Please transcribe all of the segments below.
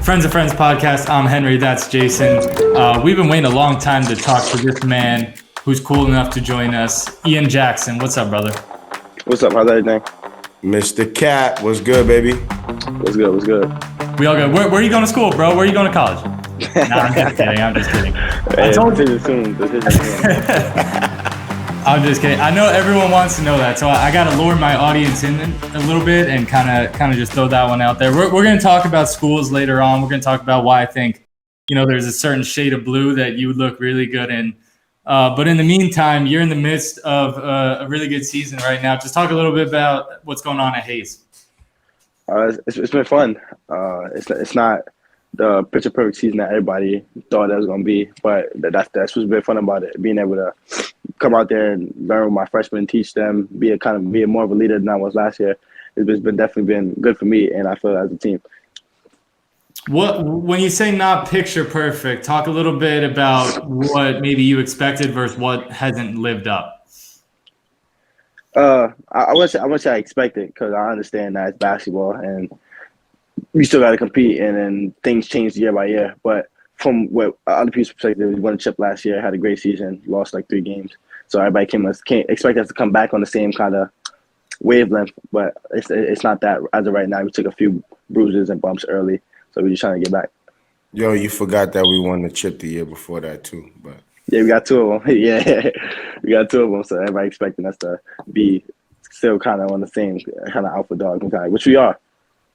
Friends of Friends podcast. I'm Henry. That's Jason. We've been waiting a long time to talk to this man who's cool enough to join us. Ian Jackson. What's up, brother? What's up? How's everything? Mr. Cat, what's good, baby? What's good? What's good? We all good. Where are you going to school, bro? Where are you going to college? I'm just kidding. I told you soon. I'm just kidding. I know everyone wants to know that, so I got to lure my audience in a little bit and kind of just throw that one out there. We're going to talk about schools later on. We're going to talk about why I think, there's a certain shade of blue that you would look really good in. But in the meantime, you're in the midst of a really good season right now. Just talk a little bit about what's going on at Hayes. It's been fun. It's not the picture perfect season that everybody thought it was going to be, but that's what's been fun about it. Being able to come out there and learn with my freshmen, teach them, be more of a leader than I was last year. It's been definitely been good for me, and I feel as a team. When you say not picture perfect, talk a little bit about what maybe you expected versus what hasn't lived up. I wouldn't say I expected, because I understand that it's basketball and we still got to compete, and then things change year by year. But from what other people's perspective, we won a chip last year, had a great season, lost like 3 games. So everybody can't expect us to come back on the same kind of wavelength. But it's not that as of right now. We took a few bruises and bumps early, so we're just trying to get back. Yo, you forgot that we won the chip the year before that too, but yeah, we got 2 of them. Yeah, we got 2 of them. So everybody expecting us to be still kind of on the same kind of alpha dog mentality, which we are,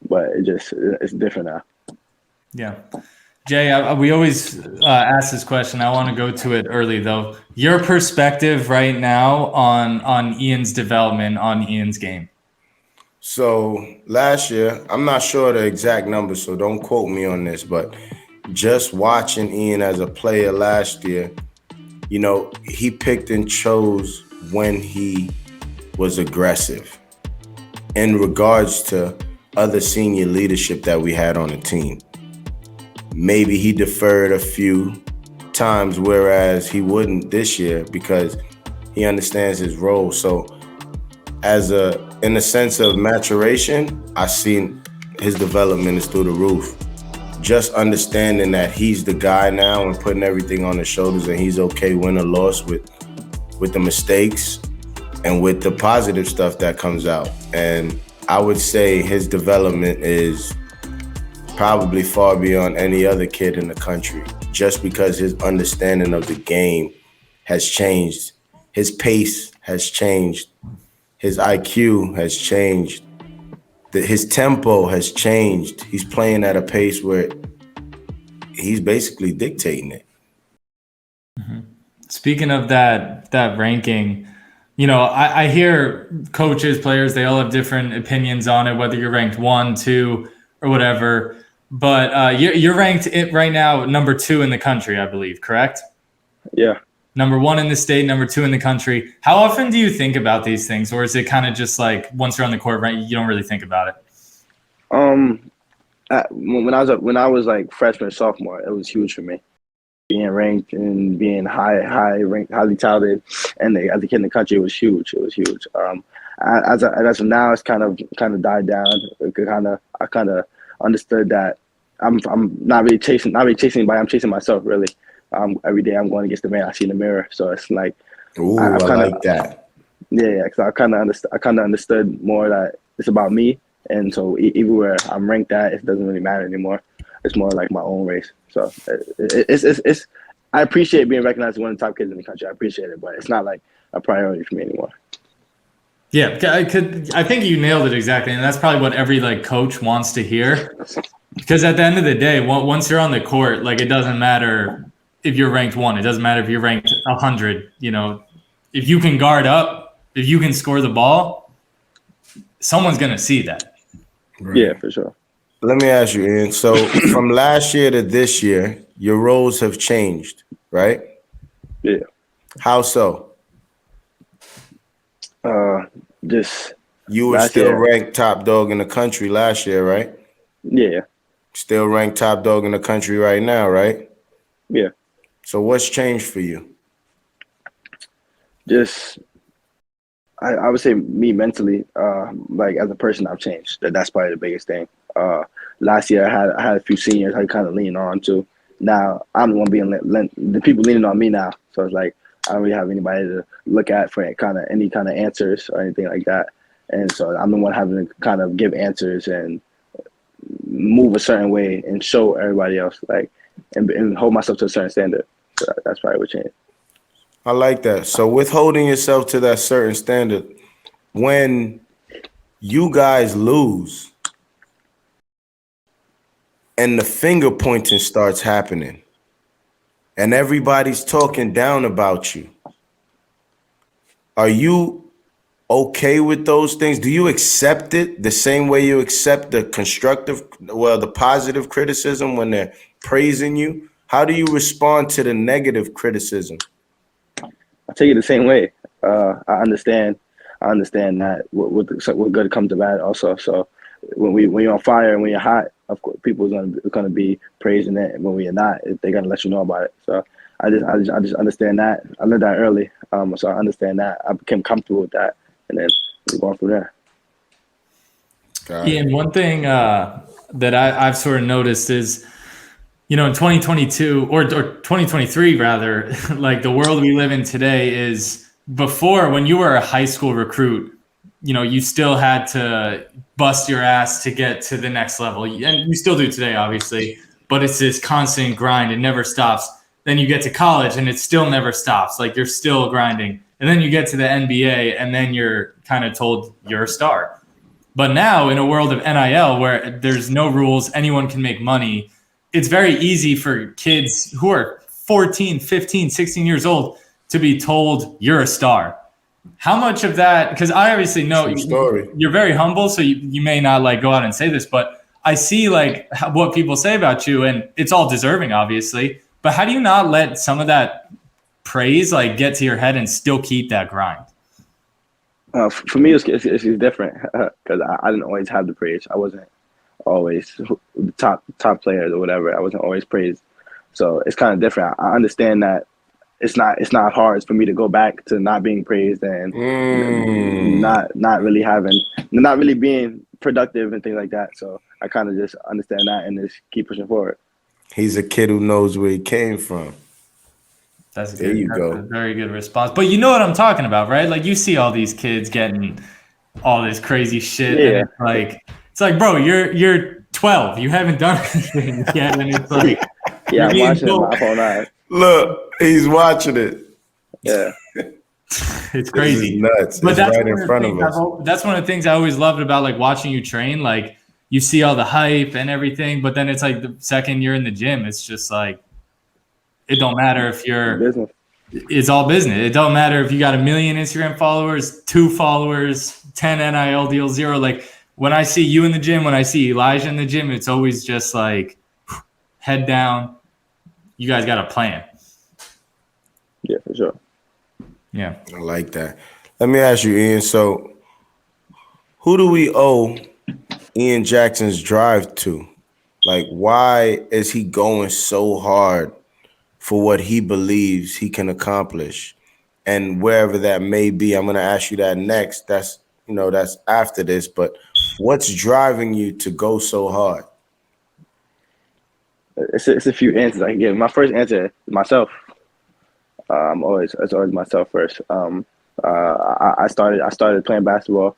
but it's different now. Yeah. Jay, we always ask this question. I want to go to it early, though. Your perspective right now on Ian's development, on Ian's game. So last year, I'm not sure the exact numbers, so don't quote me on this, but just watching Ian as a player last year, he picked and chose when he was aggressive in regards to other senior leadership that we had on the team. Maybe he deferred a few times, whereas he wouldn't this year because he understands his role. So in the sense of maturation, I've seen his development is through the roof. Just understanding that he's the guy now and putting everything on his shoulders, and he's okay win or loss with the mistakes and with the positive stuff that comes out. And I would say his development is probably far beyond any other kid in the country, just because his understanding of the game has changed. His pace has changed. His IQ has changed. His tempo has changed. He's playing at a pace where he's basically dictating it. Mm-hmm. Speaking of that ranking, I hear coaches, players, they all have different opinions on it, whether you're ranked 1, 2, or whatever. But you're ranked right now number 2 in the country, I believe, correct? Yeah. Number 1 in the state, number 2 in the country. How often do you think about these things, or is it kind of just like once you're on the court, right? You don't really think about it. When I was like freshman, sophomore, it was huge for me. Being ranked and being high ranked, highly touted, and as a kid in the country, it was huge. It was huge. As of now, it's kind of died down. I kind of understood that I'm not really chasing anybody. I'm chasing myself, really. Every day I'm going against the man I see in the mirror. So it's like, I like that. Yeah. Because I kind of understood more that it's about me, and so even where I'm ranked at, it doesn't really matter anymore. It's more like my own race. So it's I appreciate being recognized as one of the top kids in the country. I appreciate it, but it's not like a priority for me anymore. Yeah, I think you nailed it exactly, and that's probably what every coach wants to hear. Because at the end of the day, once you're on the court, it doesn't matter if you're ranked 1. It doesn't matter if you're ranked 100. If you can guard up, if you can score the ball, someone's gonna see that. Right. Yeah, for sure. Let me ask you, Ian. So from last year to this year, your roles have changed, right? Yeah. How so? Just you were still ranked top dog in the country last year, right? Yeah. Still ranked top dog in the country right now, right? Yeah. So what's changed for you? Just, I would say me mentally, as a person, I've changed. That's probably the biggest thing. last year I had a few seniors I kind of lean on to. Now I'm the one being the people leaning on me now. So it's like I don't really have anybody to look at for any kind of answers or anything like that. And so I'm the one having to kind of give answers and move a certain way and show everybody else, like, and hold myself to a certain standard. So that's probably what changed. I like that. So with holding yourself to that certain standard, when you guys lose and the finger pointing starts happening and everybody's talking down about you, are you okay with those things? Do you accept it the same way you accept the the positive criticism when they're praising you? How do you respond to the negative criticism? I take it the same way. I understand that what good comes to bad also. So when you're on fire and when you're hot, of course, people are gonna be praising it, and when you're not, they're gonna let you know about it. So I just understand that. I learned that early, so I understand that. I became comfortable with that, and then we're going from there. Ian, one thing that I've sort of noticed is, in 2022 or 2023 rather, like the world we live in today is, before, when you were a high school recruit, you still had to bust your ass to get to the next level. And you still do today, obviously, but it's this constant grind. It never stops. Then you get to college and it still never stops. Like, you're still grinding. And then you get to the NBA and then you're kind of told you're a star. But now, in a world of NIL where there's no rules, anyone can make money, it's very easy for kids who are 14, 15, 16 years old to be told you're a star. How much of that, because I obviously know you're very humble, so you may not like go out and say this, but I see like what people say about you, and it's all deserving, obviously. But how do you not let some of that praise like get to your head and still keep that grind? For me, it's different because I didn't always have the praise. I wasn't always the top players or whatever. I wasn't always praised, so it's kind of different. I understand that it's not hard for me to go back to not being praised and not really being productive and things like that. So I kind of just understand that and just keep pushing forward. He's a kid who knows where he came from. That's a very good response. But you know what I'm talking about, right? Like, you see all these kids getting all this crazy shit. Yeah. And it's like, bro, you're 12. You haven't done anything yet. And it's like, yeah, I'm watching my phone. Look, he's watching it. Yeah. It's crazy. Nuts. But that's right in front of us. That's one of the things I always loved about like watching you train. Like, you see all the hype and everything, but then it's like the second you're in the gym, it's just like, it don't matter if it's all business. It don't matter if you got 1 million Instagram followers, 2 followers, 10 NIL deals, 0. Like, when I see you in the gym, when I see Elijah in the gym, it's always just like head down. You guys got a plan. Yeah, for sure. Yeah. I like that. Let me ask you, Ian. So who do we owe Ian Jackson's drive to? Like, why is he going so hard for what he believes he can accomplish? And wherever that may be, I'm going to ask you that next. That's after this. But what's driving you to go so hard? It's a few answers I can give. My first answer, myself. It's always myself first. I started playing basketball,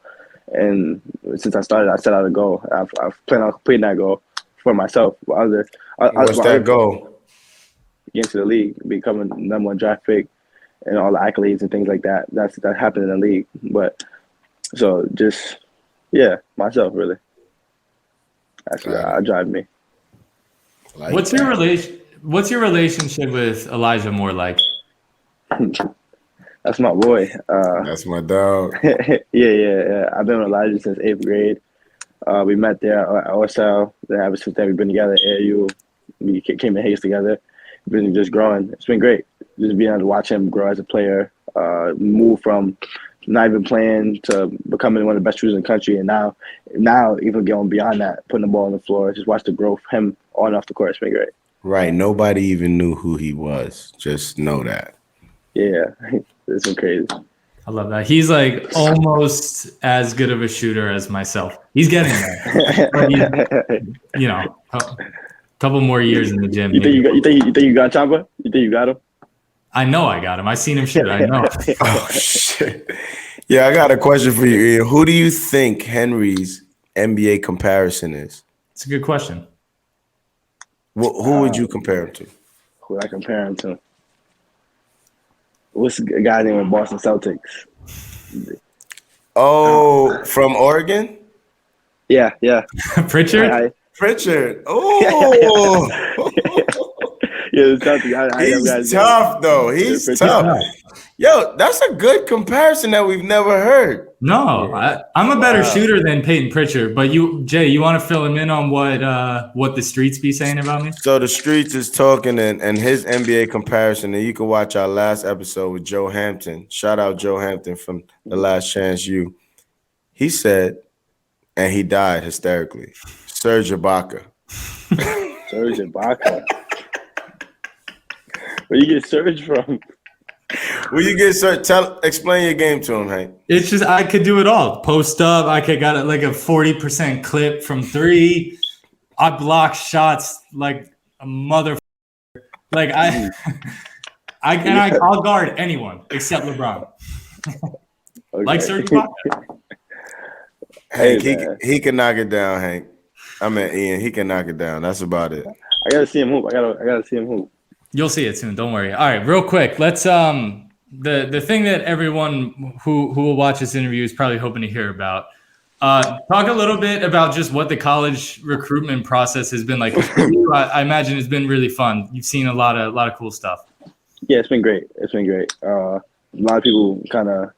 and since I started, I set out a goal. I've planned on completing that goal for myself. What's that goal? Get into the league, becoming #1 draft pick, and all the accolades and things like that. That happened in the league. But so just myself really. Actually, that drive me. Like, what's your relationship with Elijah Moore like? That's my boy. That's my dog. Yeah. I've been with Elijah since 8th grade. We met there at OSL. Then ever since then, we've been together at AAU. We came to Hayes together. We've been just growing. It's been great. Just being able to watch him grow as a player, move from not even playing to becoming one of the best shooters in the country, and now even going beyond that, putting the ball on the floor. Just watch the growth him on and off the court. It's been great. Right. Nobody even knew who he was. Just know that. Yeah. It's been crazy. I love that. He's like almost as good of a shooter as myself. He's getting there. But you know, a couple more years in the gym. You think you got Chamba? You think you got him? I know I got him. I seen him shoot. I know. Oh shit. Yeah, I got a question for you, Ian. Who do you think Henry's NBA comparison is? It's a good question. Who would you compare him to? Who would I compare him to? What's a guy named Boston Celtics? Oh, from Oregon? Yeah. Pritchard? Pritchard. Oh. Yeah, the Celtics. He's tough, though. He's tough. Yo, that's a good comparison that we've never heard. No, I'm a better shooter than Peyton Pritchard. But Jay, you want to fill him in on what the streets be saying about me? So the streets is talking and his NBA comparison, and you can watch our last episode with Joe Hampton. Shout out Joe Hampton from The Last Chance U. He said, and he died hysterically, Serge Ibaka. Serge Ibaka. Where you get Serge from? Where you get Serge? Explain your game to him, Hank. It's just I could do it all. Post up, I could got like a 40% clip from three. I block shots like a mother. Like I'll guard anyone except LeBron. Okay. Like Serge Ibaka. Hank, he can knock it down, Hank. I mean, Ian, he can knock it down. That's about it. I gotta see him hoop. I gotta see him hoop. You'll see it soon. Don't worry. All right, real quick. Let's the thing that everyone who will watch this interview is probably hoping to hear about. Talk a little bit about just what the college recruitment process has been like. I imagine it's been really fun. You've seen a lot of cool stuff. Yeah, it's been great. A lot of people kind of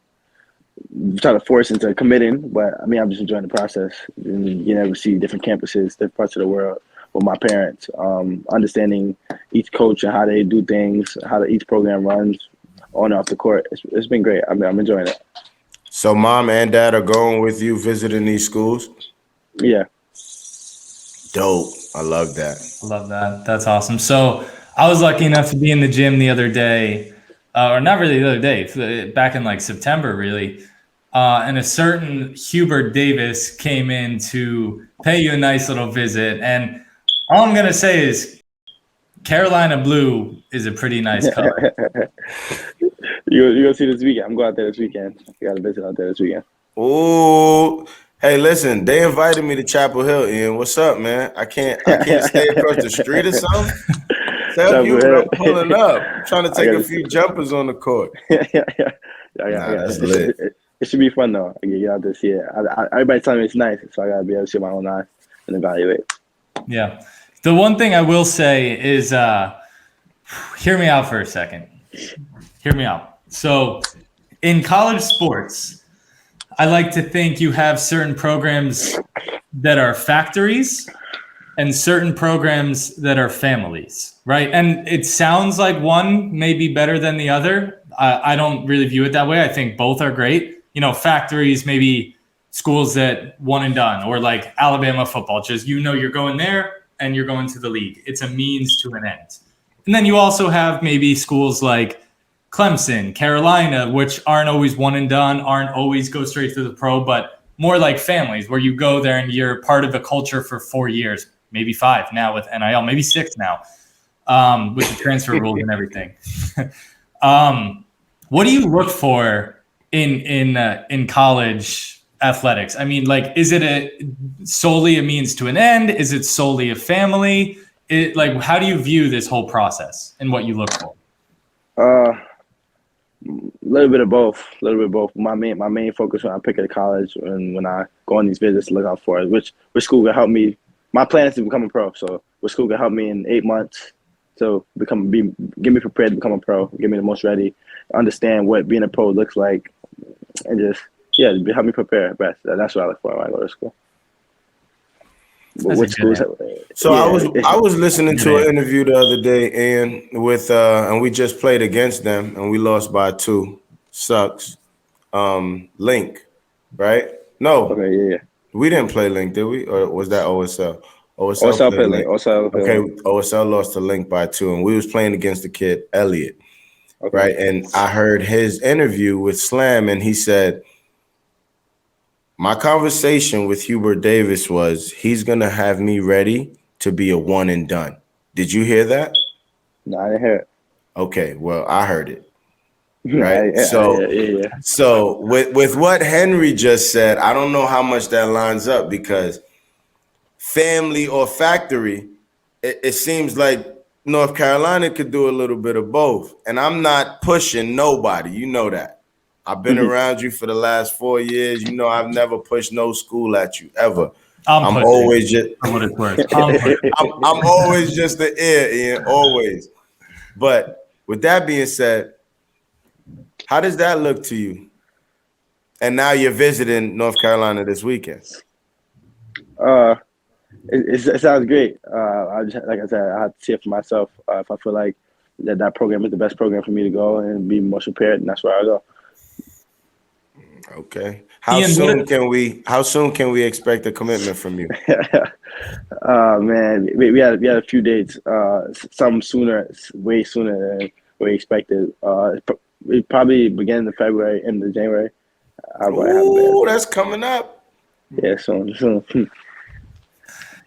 try to force into committing, but I mean, I'm just enjoying the process. And you never see different campuses, different parts of the world with my parents, understanding each coach and how they do things, how each program runs on and off the court. It's been great. I'm enjoying it. So mom and dad are going with you visiting these schools? Yeah. Dope. I love that. I love that. That's awesome. So I was lucky enough to be in the gym the other day, or not really the other day, back in like September, really. And a certain Hubert Davis came in to pay you a nice little visit. And all I'm going to say is Carolina blue is a pretty nice color. You're going to see this weekend. I'm going out there this weekend. I got a visit out there this weekend. Oh, hey, listen, they invited me to Chapel Hill, Ian. What's up, man? I can't stay across the street or something? Tell you I'm pulling up. I'm trying to take a few jumpers on the court. Yeah. That's lit. It should be fun, though. I get out there to see it. Everybody's telling me it's nice, so I got to be able to see my own eyes and evaluate. Yeah. The one thing I will say is hear me out for a second. Hear me out. So in college sports, I like to think you have certain programs that are factories and certain programs that are families, right? And it sounds like one may be better than the other. I don't really view it that way. I think both are great. You know, factories, maybe schools that one and done, or like Alabama football, just you're going there and you're going to the league. It's a means to an end. And then you also have maybe schools like Clemson, Carolina, which aren't always one and done, aren't always go straight to the pro, but more like families where you go there and you're part of a culture for 4 years, maybe 5 now with NIL, maybe 6 now with the transfer rules and everything. What do you look for in college athletics? I mean, like, is it solely a means to an end? Is it solely a family? How do you view this whole process and what you look for? A little bit of both. My main focus when I pick a college and when I go on these visits to look out for which school can help me. My plan is to become a pro. So which school can help me in 8 months to get me prepared to become a pro, get me the most ready, understand what being a pro looks like, and just help me prepare best. That's what I look for when I go to school. Which schools? So I was listening to an interview the other day, and and we just played against them and we lost by 2. Sucks. Link, right? No. Okay, yeah. We didn't play Link, did we? Or was that OSL? OSL played Link. OSL lost to Link by 2, and we was playing against the kid Elliott. Okay. right? And I heard his interview with Slam, and he said, my conversation with Hubert Davis was he's going to have me ready to be a one and done. Did you hear that? No, I didn't hear it. Okay, well, I heard it. Right. So with what Henry just said, I don't know how much that lines up, because family or factory, it seems like North Carolina could do a little bit of both. And I'm not pushing nobody. You know that. I've been around you for the last 4 years. You know I've never pushed no school at you ever. I'm always just what it's worth. I'm always just the ear, Ian, always. But with that being said, how does that look to you? And now you're visiting North Carolina this weekend. It sounds great. Like I said, I have to see it for myself. If I feel like that program is the best program for me to go and be most prepared, and that's where I go. Okay. How soon can we expect a commitment from you? Man, we had a few dates. Some sooner, way sooner than we expected. It probably beginning of February, end of January. Oh, that's coming up. Yeah, soon.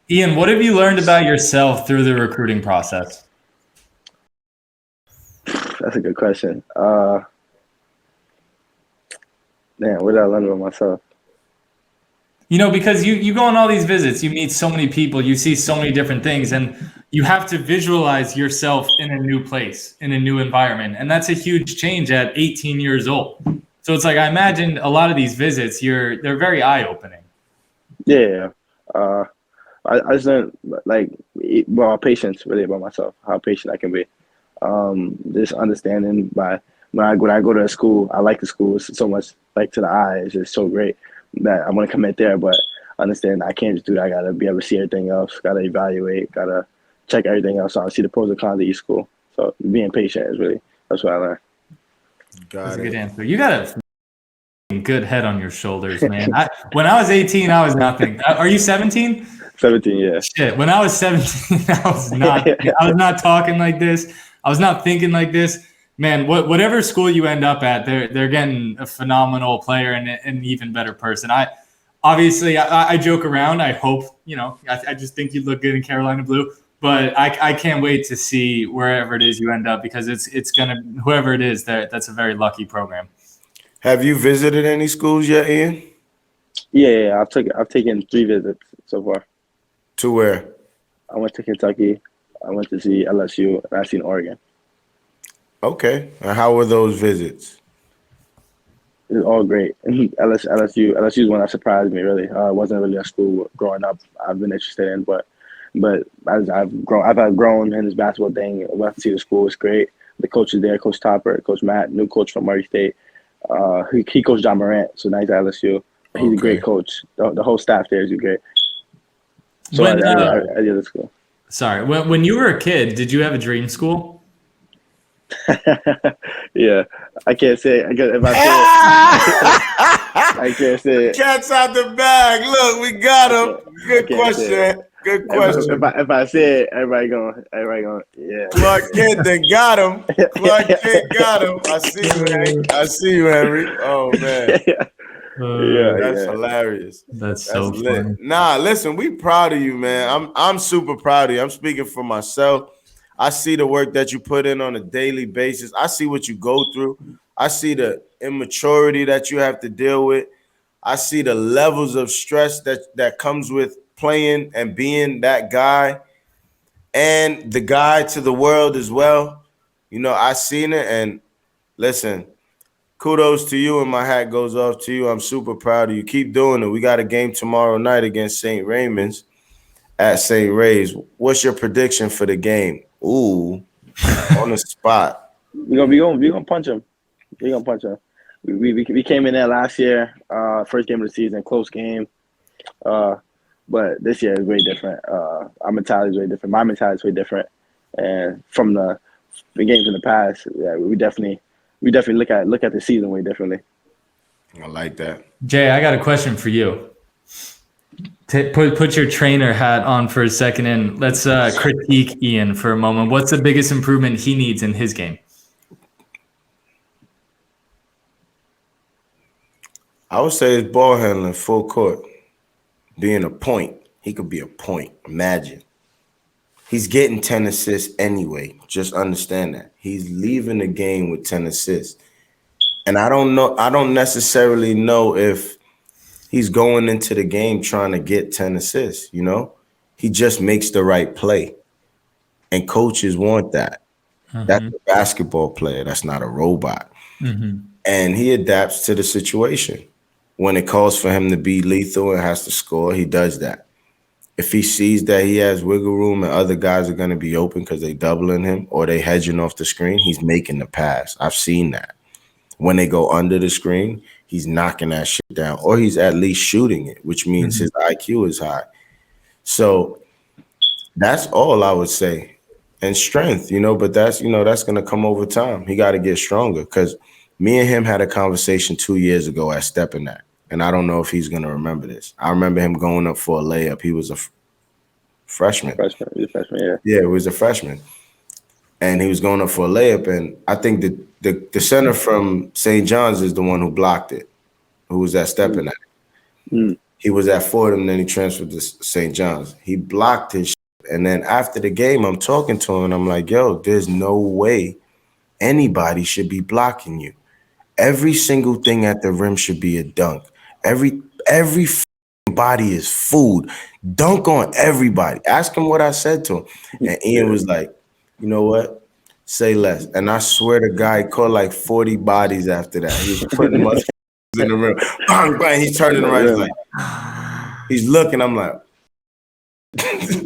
Ian, what have you learned about yourself through the recruiting process? That's a good question. Man, what did I learn about myself? You know, because you go on all these visits, you meet so many people, you see so many different things, and you have to visualize yourself in a new place, in a new environment. And that's a huge change at 18 years old. So it's like, I imagine a lot of these visits, they're very eye-opening. Yeah. I just learned, patience really about myself, how patient I can be. Just understanding when I go to a school, I like the school so much, like to the eye, it's just so great that I want to commit there, but understand I can't just do that. I gotta be able to see everything else, gotta evaluate, gotta check everything else out, see the pros and cons of each school. So being patient that's what I learned. That's a good answer. You got a good head on your shoulders, man. When I was 18, I was nothing. Are you 17? 17, yeah. Shit. When I was 17, I was not talking like this. I was not thinking like this. Man, whatever school you end up at, they're getting a phenomenal player and an even better person. I joke around. I hope, I just think you look good in Carolina blue, but I can't wait to see wherever it is you end up, because it's gonna, whoever it is, that's a very lucky program. Have you visited any schools yet, Ian? Yeah. I've taken 3 visits so far. To where? I went to Kentucky. I went to see LSU, and I've seen Oregon. Okay. And how were those visits? It was all great. LSU is one that surprised me, really. It wasn't really a school growing up I've been interested in, but as I've grown in this basketball thing. I went to see the school. It's great. The coach is there, Coach Topper, Coach Matt, new coach from Murray State. He coached John Morant, so now he's at LSU. He's a great coach. The whole staff there is great. So I did the school. Sorry, when you were a kid, did you have a dream school? Yeah, I can't say it. If I say it, I can't say it. Cat's out the bag. Look, we got him. Good question. Good question. If I say it, everybody going, yeah. Clark Kent then got him. Clark Kent got him. I see you, Henry. Oh man. That's hilarious. That's so funny. Nah, listen, we proud of you, man. I'm super proud of you. I'm speaking for myself. I see the work that you put in on a daily basis. I see what you go through. I see the immaturity that you have to deal with. I see the levels of stress that comes with playing and being that guy and the guy to the world as well. I seen it, and listen, kudos to you, and my hat goes off to you. I'm super proud of you. Keep doing it. We got a game tomorrow night against St. Raymond's at St. Ray's. What's your prediction for the game? Ooh, on the spot. We gonna punch him. We gonna punch him. We came in there last year, first game of the season, close game. But this year is way different. Our mentality is way different. My mentality is way different. And from the games in the past, we definitely look at the season way differently. I like that. Jay, I got a question for you. Put your trainer hat on for a second, and let's critique Ian for a moment. What's the biggest improvement he needs in his game? I would say his ball handling, full court, being a point. He could be a point. Imagine. He's getting 10 assists anyway. Just understand that. He's leaving the game with 10 assists. And I don't necessarily know if he's going into the game trying to get 10 assists, you know? He just makes the right play. And coaches want that. Mm-hmm. That's a basketball player. That's not a robot. Mm-hmm. And he adapts to the situation. When it calls for him to be lethal and has to score, he does that. If he sees that he has wiggle room and other guys are going to be open because they doubling him or they hedging off the screen, he's making the pass. I've seen that. When they go under the screen, he's knocking that shit down, or he's at least shooting it, which means his IQ is high. So that's all I would say. And strength, but that's going to come over time. He got to get stronger, because me and him had a conversation 2 years ago at Stepping That. And I don't know if he's going to remember this. I remember him going up for a layup. He was a freshman. He was a freshman, yeah. Yeah, he was a freshman. And he was going up for a layup. And I think the center from St. John's is the one who blocked it, who was at Stepping That. Mm. He was at Fordham, then he transferred to St. John's. He blocked his shit. And then after the game, I'm talking to him, and I'm like, yo, there's no way anybody should be blocking you. Every single thing at the rim should be a dunk. Every body is food. Dunk on everybody. Ask him what I said to him. And Ian was like, you know what? Say less. And I swear to God, he caught like 40 bodies after that. He was putting them in the rim. Bang, bang. He's turning around. He's like, he's looking. I'm like,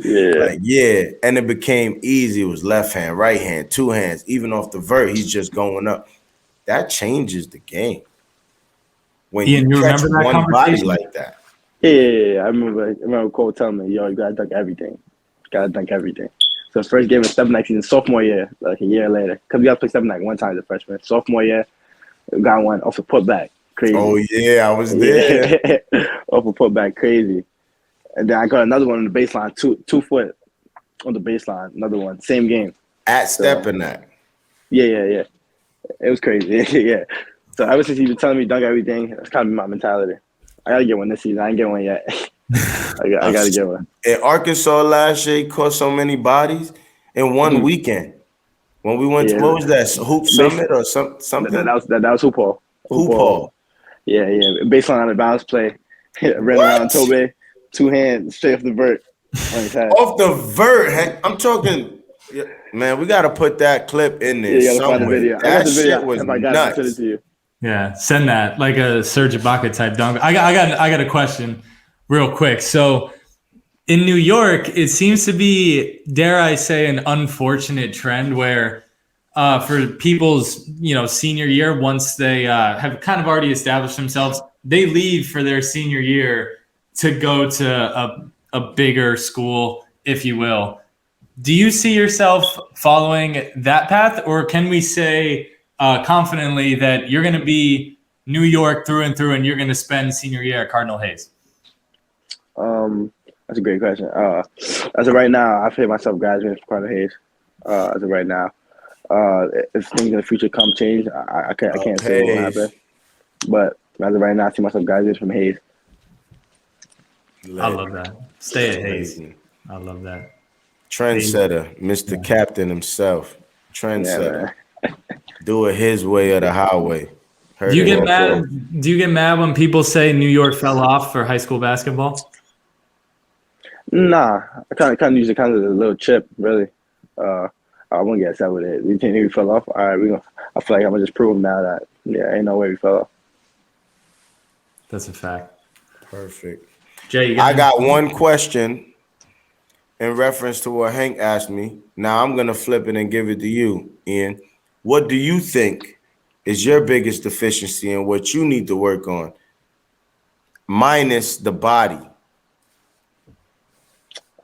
yeah. Like, yeah. And it became easy. It was left hand, right hand, two hands. Even off the vert, he's just going up. That changes the game. When Ian, you catch remember that one body conversation? like that. Yeah. I remember Cole telling me, yo, you gotta dunk everything. Gotta dunk everything. So first game of Stepping That season, sophomore year, like a year later. Because we got to play Stepping That one time as a freshman. Sophomore year, we got one off a putback. Crazy. Oh, yeah, I was there. Off a putback, crazy. And then I got another one on the baseline, 2 foot on the baseline, another one, same game. At Stepping That. Yeah. It was crazy. Yeah. So ever since he's been telling me dunk everything, that's kind of my mentality. I gotta get one this season. I ain't get one yet. I gotta get one. In Arkansas last year, he caught so many bodies in one weekend. When we went to, what was that, Hoop Summit or something? That was Hoop Hall. Hoop Hall. Yeah. Baseline on a bounce play. Ran around Tobe, 2 hands straight off the vert. Off the vert. I'm talking. Man, we got to put that clip in there somewhere. That shit was nuts. Send it to you. Yeah, send that, like a Serge Ibaka type dunk. I got a question real quick. So in New York, it seems to be, dare I say, an unfortunate trend where for people's senior year, once they have kind of already established themselves, they leave for their senior year to go to a bigger school, if you will. Do you see yourself following that path, or can we say confidently that you're going to be New York through and through, and you're going to spend senior year at Cardinal Hayes? That's a great question. As of right now, I feel myself graduating from Cardinal Hayes. As of right now, if things in the future come change, I can't say what will happen. But as of right now, I see myself graduating from Hayes. I love that. Stay at Hayes. I love that. Trendsetter, Mr. Captain himself. Trendsetter. Do it his way or the highway. Do you get mad when people say New York fell off for high school basketball? Nah, I kind of use it kind of as a little chip, really. I won't get upset with it. You think we fell off? All right, I feel like I'm gonna just prove now that ain't no way we fell off. That's a fact. Perfect. Jay, I got one question in reference to what Hank asked me. Now I'm gonna flip it and give it to you, Ian. What do you think is your biggest deficiency and what you need to work on, minus the body?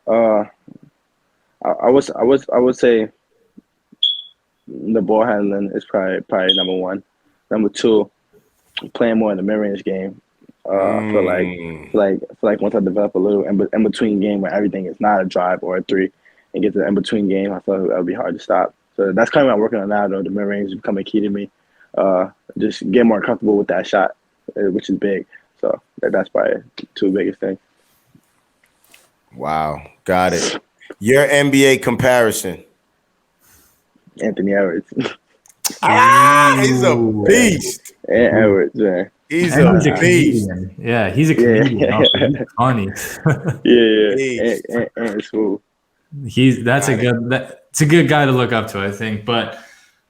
I would say the ball handling is probably number one. Number two, playing more in the mid-range game. I feel like once I develop a little in between game where everything is not a drive or a three, and get to the in between game, I feel like that would be hard to stop. So that's kind of what I'm working on now, though. The mid range is becoming key to me. Just get more comfortable with that shot. which is big. So that's probably two biggest things. Wow, got it. Your NBA comparison. Anthony Edwards. He's a beast. And Edwards, man. He's And a he's a beast. comedian. Yeah, he's a comedian. Yeah. Also. He's funny. And smooth. That's a good guy to look up to, I think. But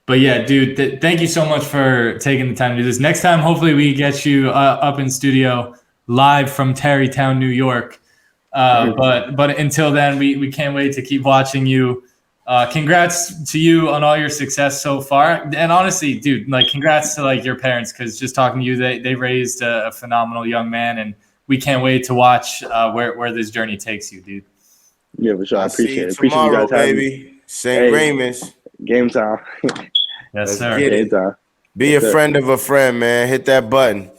yeah, dude, thank you so much for taking the time to do this. Next time, hopefully, we get you up in studio live from Tarrytown, New York. But until then, we can't wait to keep watching you. Congrats to you on all your success so far. And honestly, dude, like congrats to like your parents, because just talking to you, they raised a phenomenal young man, and we can't wait to watch where this journey takes you, dude. Yeah, for sure. I appreciate it. Tomorrow, Appreciate you guys baby. St. Raymond's. Game time. Yes, Let's sir. get it. Game time. Be a friend of a friend, man. Hit that button.